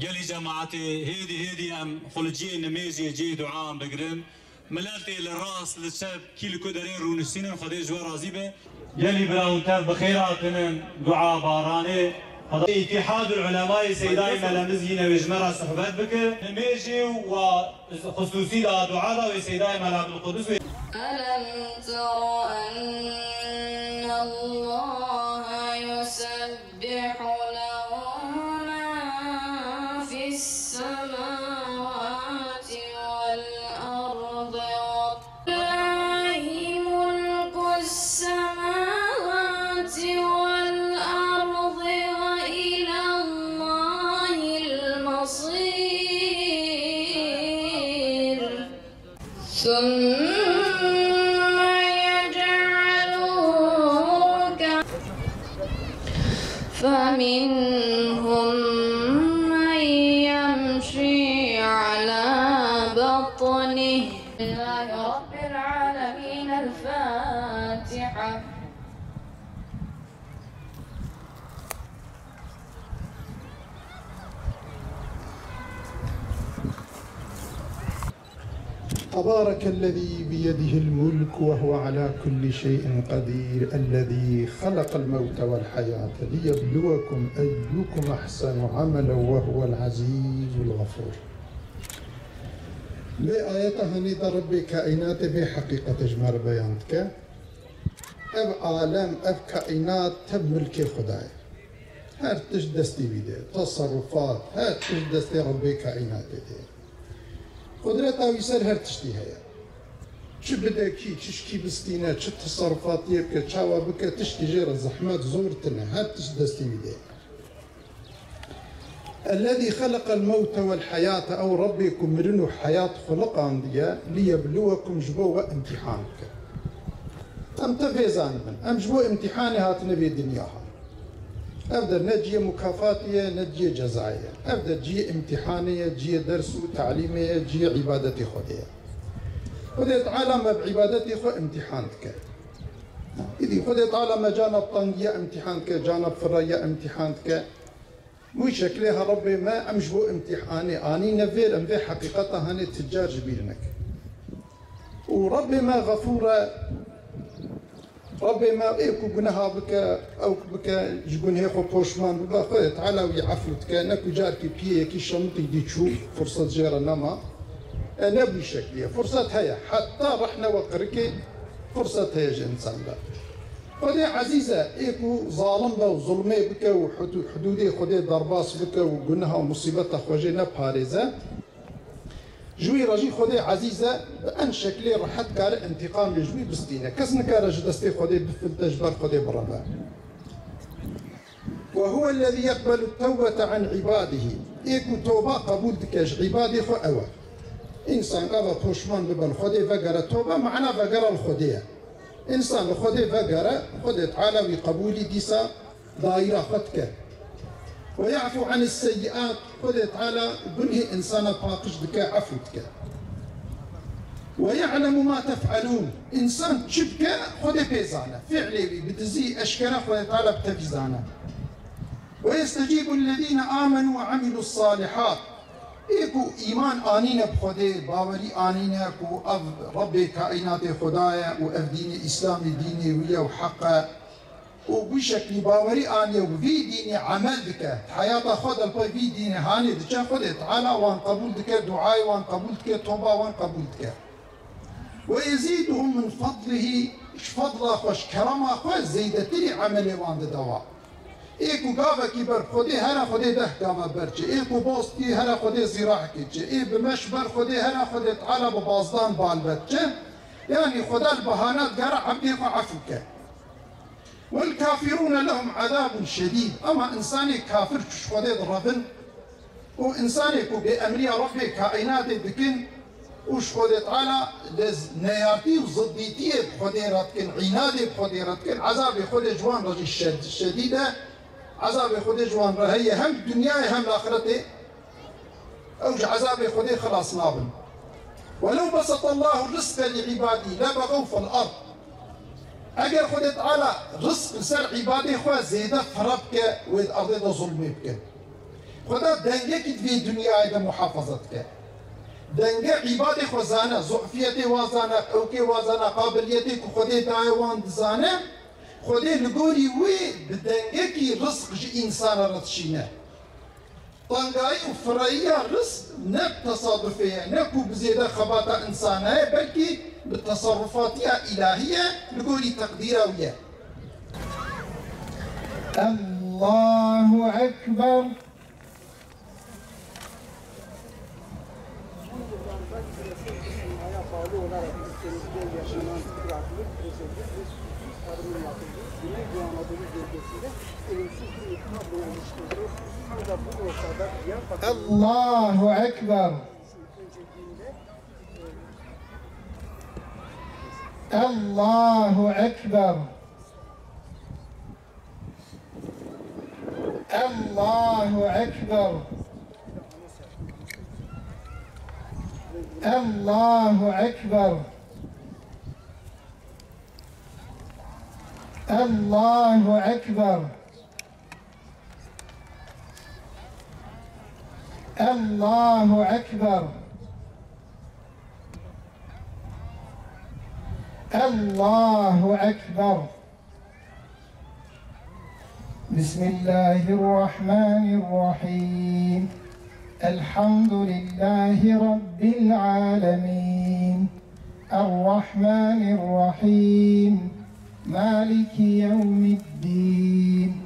قالي جماعتي هيدي ام خلجي نميزي جي دعاء بقرن ملالتي للراس للشاب كيلو كدرين رونسين خدي جوا رازيبه قالي براون تاف بخيراتنا دعاء باراني اتحاد العلماء سيداي ملامزينا وجمرة صحبات بك نميجي وخصوصي دعاء وسيداي ملام القدس. ألم تر أن الله يسبح له ما في السماوات والأرض ولله ملك السماوات والأرض وإلى الله المصير ثم فمنهم من يمشي على بطنه. لله رب العالمين. الفاتحة. تبارك الذي بيده الملك وهو على كل شيء قدير، الذي خلق الموت والحياة ليبلوكم أيكم أحسن عملا وهو العزيز الغفور. بآياتها ندى ربي كائنات بحقيقة جمر بيانتك أب عالم أب كائنات تب ملك خداي هر تجدستي بيدي تصرفات هر تجدستي ربي كائنات دي قدرت ويسر هر تشتي هيا چه بدكي چشكي بستينا چه تصرفات يبكى چاوا بك تشتي جير الزحمات زورتنا هر تجدستي بيدي. الذي خلق الموت والحياة أو ربكم مرنو حياة خلق عندي ليبلوكم جبوا امتحانك أم تفيزان من أم جبوا امتحاني هات نبي دنياها أبدأ نجي مكافاتية نجي جزائية أبدأ جي امتحانية جي درس وتعليمية جي عبادتي خدية خديت عالم بعبادتي خو امتحانك إذا خديت عالم جانب طنجية امتحانك جانب فرية امتحانك مو شكلها ربي ما أمجبو امتحاني أني نفير أم في حقيقتها هني تجار جبيرنك وربي ما غفورة ربي ما إيكو جنها بك أو بك جبون هيخو بوشمان ببا خذ تعالى ويعفلتك نكو جاركي بيه كي شمطي دي تشوف فرصة جيرة نما نبي شكلية فرصة هيا حتى رحنا وقركي فرصة هيا إنسان لا خدي عزيزة إيكو ظالم با وظلمي بك وحدودي خدي ضرباس بك وقنها ومصيبتها خوجينا باريزة جوي راجي خدي عزيزة بأن شكلي رحت كار انتقام لجوي بستينة كسن كار جدستي خدي بفلت جبر خدي بربا وهو الذي يقبل التوبة عن عباده إيكو توبة قبول دكاج عبادي خو أوا إنسان قابا توشمان ببن خدي فقر توبة معنا فقر الخدية إنسان خدي فقر خدي تعالى بقبول ديسا دائرة خدك ويعفو عن السيئات خدي تعالى بنهي إنسان باقش دكا عفوتك ويعلم ما تفعلون إنسان تشبك خدي بيزانة فعلي بتزي أشكرا خدي تعالى بتفزانة ويستجيب الذين آمنوا وعملوا الصالحات إيكو إيمان آنين بخدي باوري آنين كو أف ربي كائنات خدايا وأف دين إسلامي ديني ويا وحقا وبشكل باوري آنية وفي ديني عمل دك حياة خد البي في ديني هاني دكا خد تعالى وان قبول دك دعاء وان قبول دك توبة وان قبول دك ويزيدهم من فضله فضله خوش كرمه خوش زيدتري عملي وان دواء إيكو قابا كبر خدي هنا خدي ده قابا برجي إيكو بوستي هنا خدي زراعة كجي إيه بمشبر خدي هنا خدي تعالى ببازدان بالبتجي يعني خدا البهانات قرع عبدي وعفوك والكافرون لهم عذاب شديد أما إنساني كافر كش خدي ضربن وإنساني كو بأمرية ربي كائنات بكن وش خدي تعالى نيارتي وضديتي بخدي راتكن عنادي بخدي راتكن عذاب خدي جوان رجي الشديدة عذاب خدي جوان هي هم الدنيا هم الآخرة أوج عذاب خدي خلاص نابن ولو بسط الله الرزق لعبادي لبغوا في الأرض أجر خدي تعالى رزق سر عبادي خوا زيادة فربك ويد أرض ظلمي بك خدا دنگه که في دنیای ده محافظت کرد دنگه عباد خوزانه ضعفیت وازانه اوکی وازانه قابلیتی که خودی دایوان دزانه خودی لگوری وی بدنگه که رزق جی انسان ردشینه طنقاي وفرية رزق نب تصادفية نكو بزيادة خباطة إنسانية بلكي بالتصرفاتية إلهية نقولي تقديرها وياه. الله أكبر. الله أكبر. الله أكبر. الله أكبر. الله أكبر. الله أكبر. الله أكبر. الله أكبر. بسم الله الرحمن الرحيم. الحمد لله رب العالمين الرحمن الرحيم مالك يوم الدين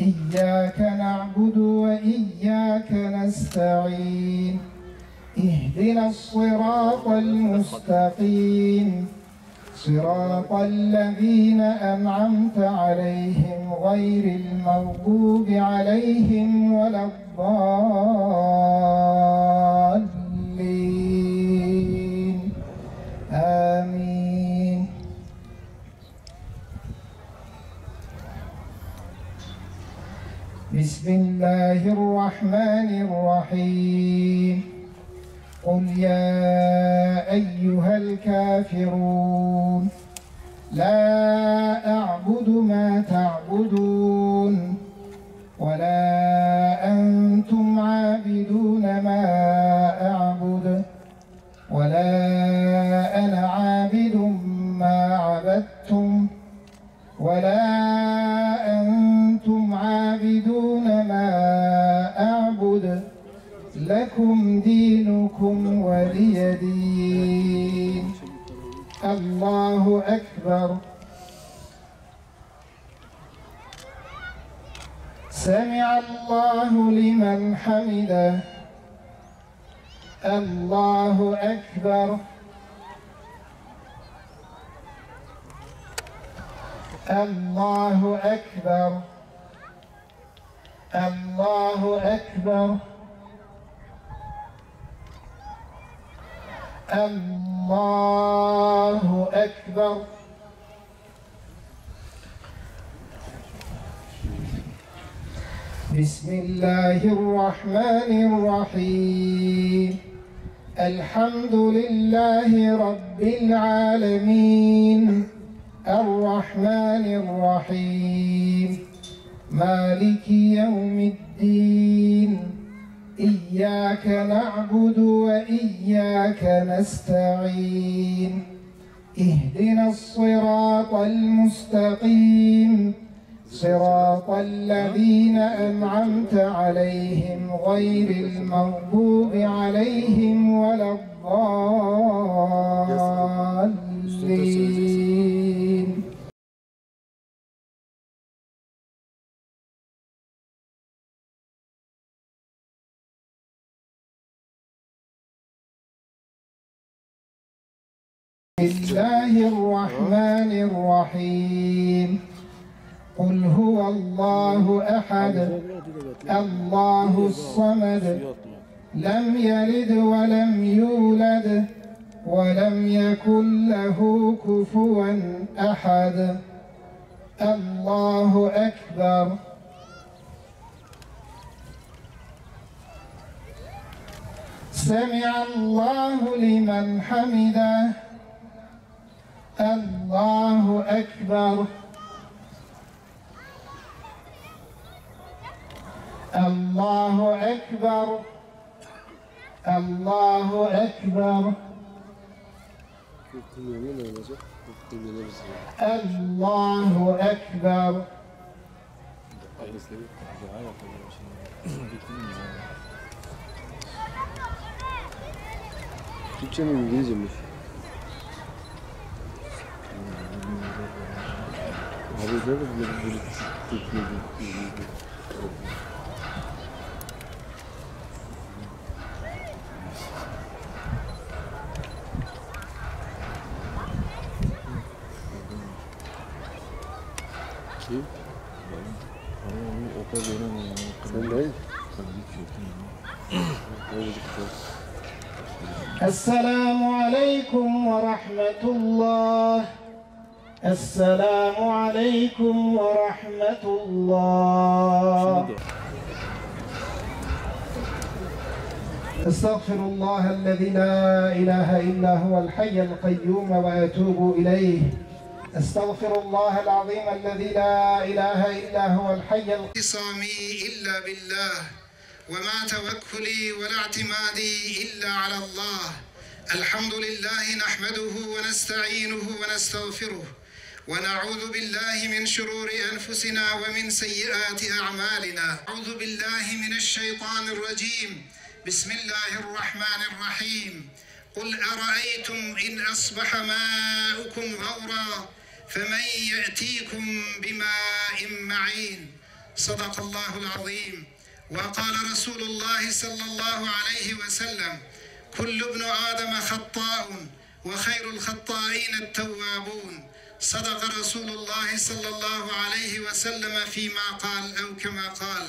إياك نعبد وإياك نستعين اهدنا الصراط المستقيم صراط الذين أنعمت عليهم غير المغضوب عليهم ولا الضالين آمين. بسم الله الرحمن الرحيم. قل يا أيها الكافرون لا أعبد ما تعبدون ولا أنتم عابدون ما أعبد ولا أنا عابد ما عبدتم ولا أنتم عابدون ما أعبد لكم دينكم ولي دين. الله أكبر. سمع الله لمن حمده. الله أكبر. الله أكبر. الله أكبر. الله أكبر. بسم الله الرحمن الرحيم. الحمد لله رب العالمين الرحمن الرحيم مالك يوم الدين إياك نعبد وإياك نستعين اهدنا الصراط المستقيم صراط الذين أنعمت عليهم غير المغضوب عليهم ولا الضالين. بسم الله الرحمن الرحيم. قل هو الله أحد الله الصمد لم يلد ولم يولد ولم يكن له كفوا أحد. الله أكبر. سمع الله لمن حمده. الله أكبر. الله أكبر الله أكبر الله أكبر Türkçe mi İngilizce mi? Abi nerede böyle Türkçe Kim? Sen değil. السلام عليكم ورحمة الله السلام عليكم ورحمة الله أستغفر الله الذي لا إله إلا هو الحي القيوم وأتوب إليه أستغفر الله العظيم الذي لا إله إلا هو الحي القيوم إلا بالله وما توكلي ولا اعتمادي إلا على الله الحمد لله نحمده ونستعينه ونستغفره ونعوذ بالله من شرور أنفسنا ومن سيئات أعمالنا أعوذ بالله من الشيطان الرجيم بسم الله الرحمن الرحيم قل أرأيتم إن أصبح ماؤكم غورا فمن يأتيكم بماء معين صدق الله العظيم وقال رسول الله صلى الله عليه وسلم كل ابن آدم خطاء وخير الخطائين التوابون صدق رسول الله صلى الله عليه وسلم فيما قال أو كما قال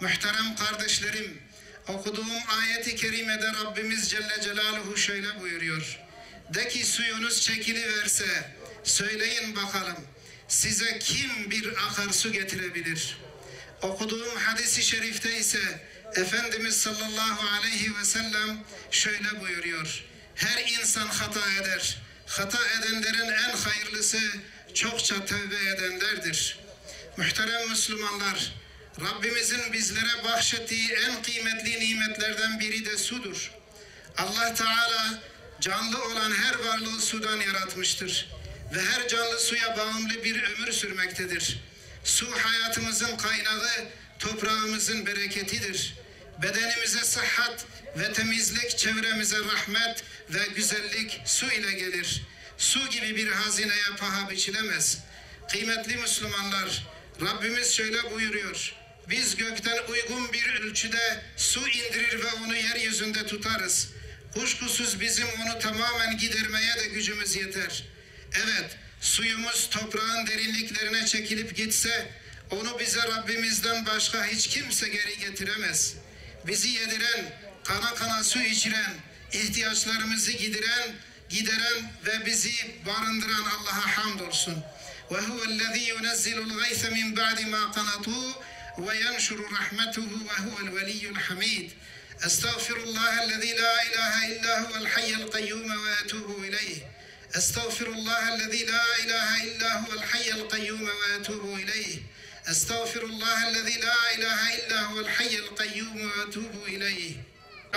Muhterem kardeşlerim, okuduğum ayeti kerimede Rabbimiz Celle Celaluhu şöyle buyuruyor. De ki suyunuz çekiliverse, söyleyin bakalım, size kim bir akarsu getirebilir? Okuduğum hadisi şerifte ise Efendimiz sallallahu aleyhi ve sellem şöyle buyuruyor. Her insan hata eder. Hata edenlerin en hayırlısı çokça tövbe edenlerdir. Muhterem Müslümanlar, Rabbimizin bizlere bahşettiği en kıymetli nimetlerden biri de sudur. Allah Teala canlı olan her varlığı sudan yaratmıştır ve her canlı suya bağımlı bir ömür sürmektedir. Su hayatımızın kaynağı, toprağımızın bereketidir. Bedenimize sıhhat ve temizlik, çevremize rahmet ve güzellik su ile gelir. Su gibi bir hazineye paha biçilemez. Kıymetli Müslümanlar, Rabbimiz şöyle buyuruyor. Biz gökten uygun bir ölçüde su indirir ve onu yeryüzünde tutarız. Kuşkusuz bizim onu tamamen gidermeye de gücümüz yeter. Evet, suyumuz toprağın derinliklerine çekilip gitse, onu bize Rabbimizden başka hiç kimse geri getiremez. Bizi yediren, kana kana su içiren, ihtiyaçlarımızı gideren ve bizi barındıran Allah'a hamdolsun. Ve huvellezî yunezzilu'l gayse min ba'di mâ qanatû ve yenşuru rahmetuhu ve huvel veliyyul hamid. Estağfirullahellezî la ilahe illa huvel hayyul kayyum ve etûbü ileyh. Estağfirullahellezî la ilahe illa huvel hayyul kayyum ve etûbü ileyh. Estağfirullahellezî la ilahe illa huvel hayyul kayyum ve etûbü ileyh.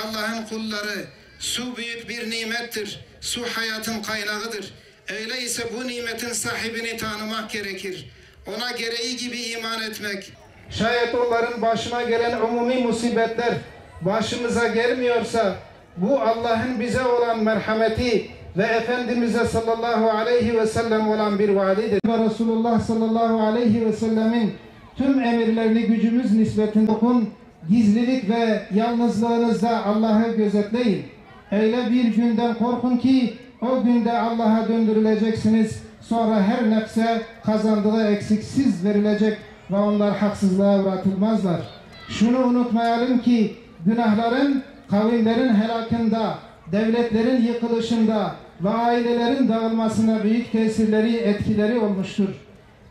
Allah'ın kulları, su büyük bir nimettir. Su hayatın kaynağıdır. Öyleyse bu nimetin sahibini tanımak gerekir. Ona gereği gibi iman etmek. Şayet onların başına gelen umumi musibetler başımıza gelmiyorsa, bu Allah'ın bize olan merhameti ve Efendimiz'e sallallahu aleyhi ve sellem olan bir vaadidir. Ve Resulullah sallallahu aleyhi ve sellemin tüm emirlerini gücümüz nispetinde okun, gizlilik ve yalnızlığınızda Allah'ı gözetleyin. Öyle bir günden korkun ki o günde Allah'a döndürüleceksiniz. Sonra her nefse kazandığı eksiksiz verilecek ve onlar haksızlığa uğratılmazlar. Şunu unutmayalım ki günahların kavimlerin helakında, devletlerin yıkılışında ve ailelerin dağılmasına büyük tesirleri, etkileri olmuştur.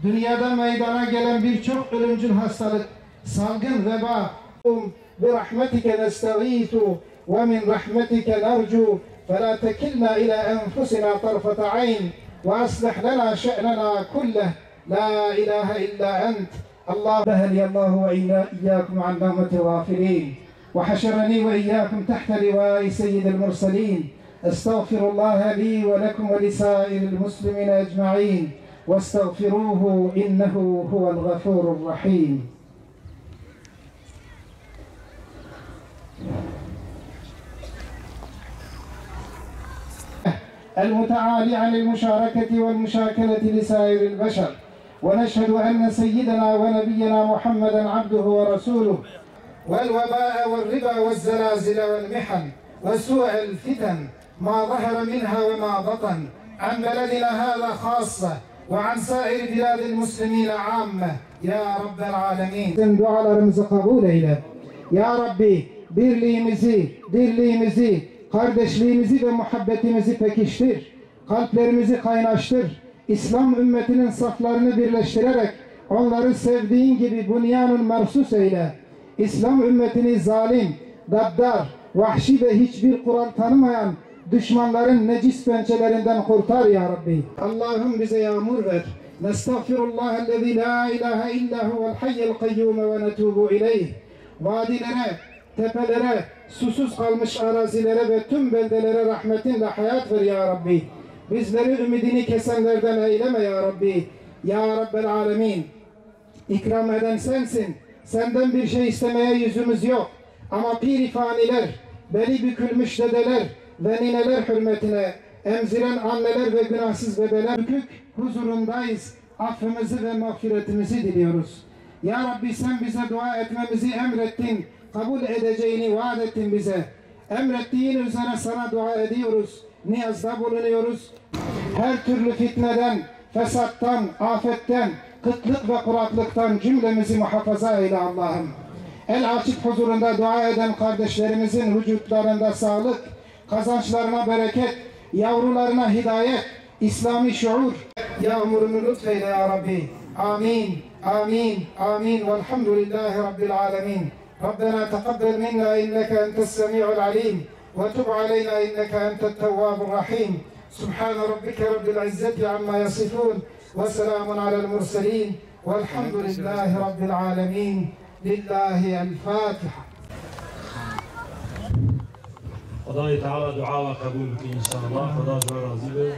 Dünyada meydana gelen birçok ölümcül hastalık, salgın, veba, برحمتك نستغيث ومن رحمتك نرجو فلا تكلنا إلى أنفسنا طرفة عين وأصلح لنا شأننا كله لا إله إلا أنت الله بهلي الله وإياكم عن نعمة الغافلين وحشرني وإياكم تحت لواء سيد المرسلين. استغفر الله لي ولكم ولسائر المسلمين أجمعين واستغفروه إنه هو الغفور الرحيم. المتعالي عن المشاركة والمشاكلة لسائر البشر، ونشهد أن سيدنا ونبينا محمدا عبده ورسوله. والوباء والربا والزلازل والمحن وسوء الفتن ما ظهر منها وما بطن عن بلدنا هذا خاصة وعن سائر بلاد المسلمين عامة يا رب العالمين. Dualarımızı kabul eyle. Ya Rabbi birliğimizi, dirliğimizi, kardeşliğimizi ve muhabbetimizi pekiştir. Kalplerimizi kaynaştır. İslam ümmetinin saflarını birleştirerek onları sevdiğin gibi bunyanın mersus eyle. İslam ümmetini zalim, gaddar, vahşi ve hiçbir kural tanımayan düşmanların necis pençelerinden kurtar ya Rabbi. Allah'ım bize yağmur ver. Nestağfirullahellezî la ilahe illa huvel hayyul kayyum ve netubu ileyh. Vadilere, tepelere, susuz kalmış arazilere ve tüm beldelere rahmetinle hayat ver ya Rabbi. Bizleri ümidini kesenlerden eyleme ya Rabbi. Ya Rabbel alemin. İkram eden sensin. Senden bir şey istemeye yüzümüz yok. Ama pir-i faniler, beli bükülmüş dedeler ve nineler hürmetine emziren anneler ve günahsız bebeler bükük huzurundayız. Affımızı ve mağfiretimizi diliyoruz. Ya Rabbi sen bize dua etmemizi emrettin. Kabul edeceğini vaat ettin bize. Emrettiğin üzere sana dua ediyoruz. Niyazda bulunuyoruz. Her türlü fitneden, fesattan, afetten, kıtlık ve kuraklıktan cümlemizi muhafaza eyle Allah'ım. El açık huzurunda dua eden kardeşlerimizin vücutlarında sağlık, kazançlarına bereket, yavrularına hidayet, İslami şuur, yağmurunu lütfeyle ya Rabbi. Amin, amin, amin. Velhamdülillahi Rabbil alemin. Rabbena teqabbel minna inneke entes semi'ul alim. Ve tub aleyna inneke entet tevvabur rahim. Subhane rabbike rabbil izzeti amma yasifun. Ve selamun alel murselin. Velhamdülillahi Rabbil alemin. Lillahi el-Fatiha. خدای تعالی دعا و قبول کی انشاءالله. خدا جوار راضی به.